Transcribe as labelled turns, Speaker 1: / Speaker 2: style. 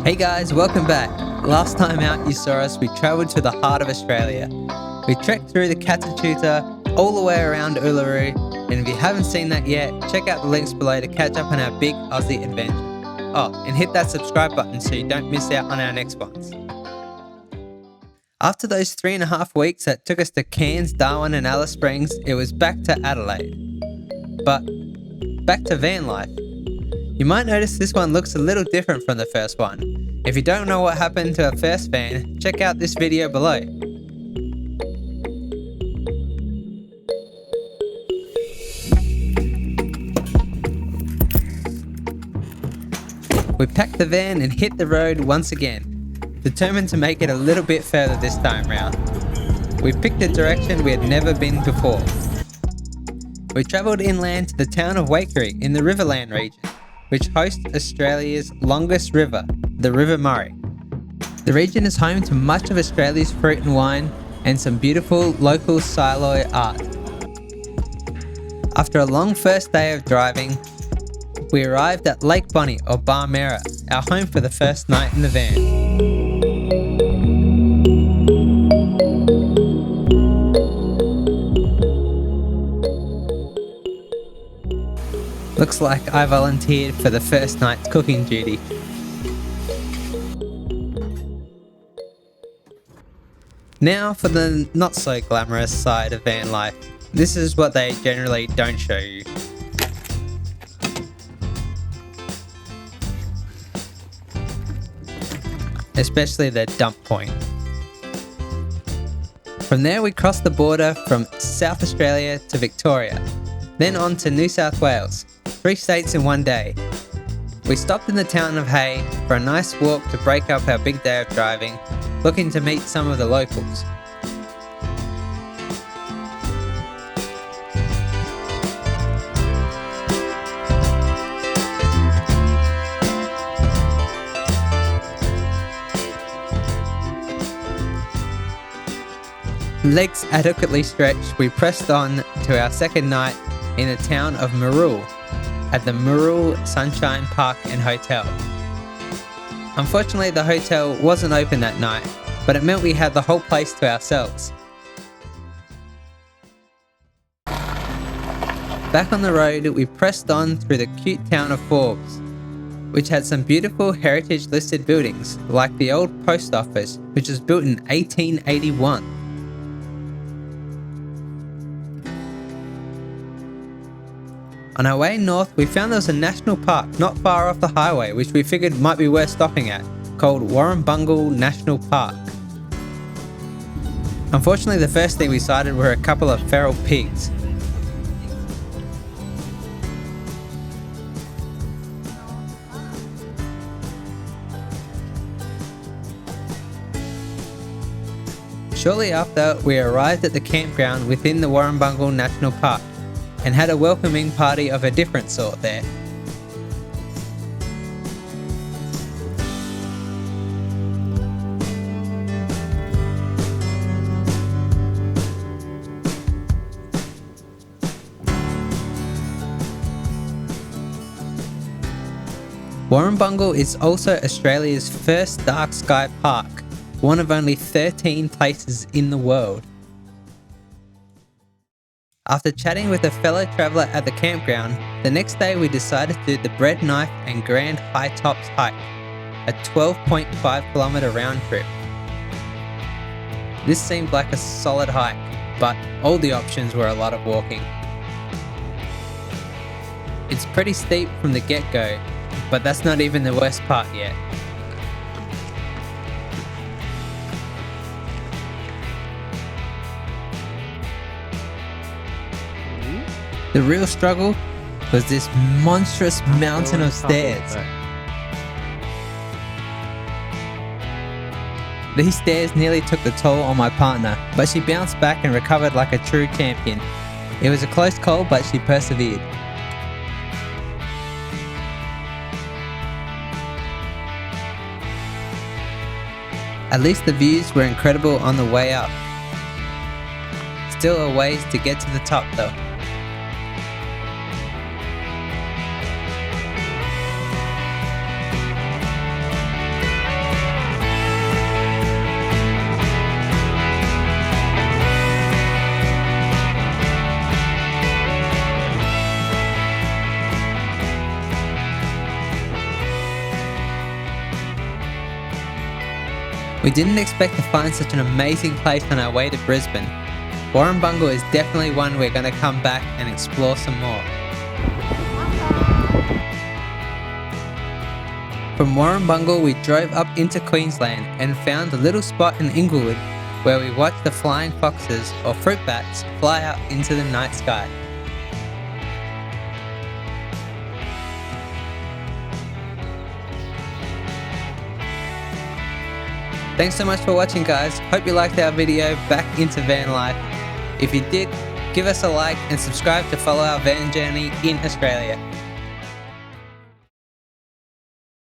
Speaker 1: Hey guys, welcome back. Last time out you saw us, we travelled to the heart of Australia. We trekked through the Catatuta, all the way around Uluru, and if you haven't seen that yet, check out the links below to catch up on our big Aussie adventure. Oh, and hit that subscribe button so you don't miss out on our next ones. After those 3.5 weeks that took us to Cairns, Darwin and Alice Springs, it was back to Adelaide. But back to van life. You might notice this one looks a little different from the first one. If you don't know what happened to our first van, check out this video below. We packed the van and hit the road once again, determined to make it a little bit further this time round. We picked a direction we had never been before. We travelled inland to the town of Waikerie in the Riverland region, which hosts Australia's longest river, the River Murray. The region is home to much of Australia's fruit and wine and some beautiful local silo art. After a long first day of driving, we arrived at Lake Bonnie or Barmera, our home for the first night in the van. Looks like I volunteered for the first night's cooking duty. Now for the not so glamorous side of van life. This is what they generally don't show you. Especially the dump point. From there we crossed the border from South Australia to Victoria, then on to New South Wales. 3 states in one day. We stopped in the town of Hay for a nice walk to break up our big day of driving, looking to meet some of the locals. Legs adequately stretched, we pressed on to our second night in the town of Marul, at the Marul Sunshine Park and Hotel. Unfortunately, the hotel wasn't open that night, but it meant we had the whole place to ourselves. Back on the road, we pressed on through the cute town of Forbes, which had some beautiful heritage listed buildings, like the old post office, which was built in 1881. On our way north, we found there was a national park not far off the highway, which we figured might be worth stopping at, called Warrumbungle National Park. Unfortunately, the first thing we sighted were a couple of feral pigs. Shortly after, we arrived at the campground within the Warrumbungle National Park, and had a welcoming party of a different sort there. Warrumbungle is also Australia's first dark sky park, one of only 13 places in the world. After chatting with a fellow traveller at the campground, the next day we decided to do the Bread Knife and Grand High Tops hike, a 12.5 kilometre round trip. This seemed like a solid hike, but all the options were a lot of walking. It's pretty steep from the get-go, but that's not even the worst part yet. The real struggle was this monstrous mountain of stairs. These stairs nearly took the toll on my partner, but she bounced back and recovered like a true champion. It was a close call, but she persevered. At least the views were incredible on the way up. Still a ways to get to the top though. We didn't expect to find such an amazing place on our way to Brisbane. Warrumbungle is definitely one we're going to come back and explore some more. From Warrumbungle we drove up into Queensland and found a little spot in Inglewood where we watched the flying foxes or fruit bats fly up into the night sky. Thanks so much for watching, guys. Hope you liked our video back into van life. If you did, give us a like and subscribe to follow our van journey in Australia.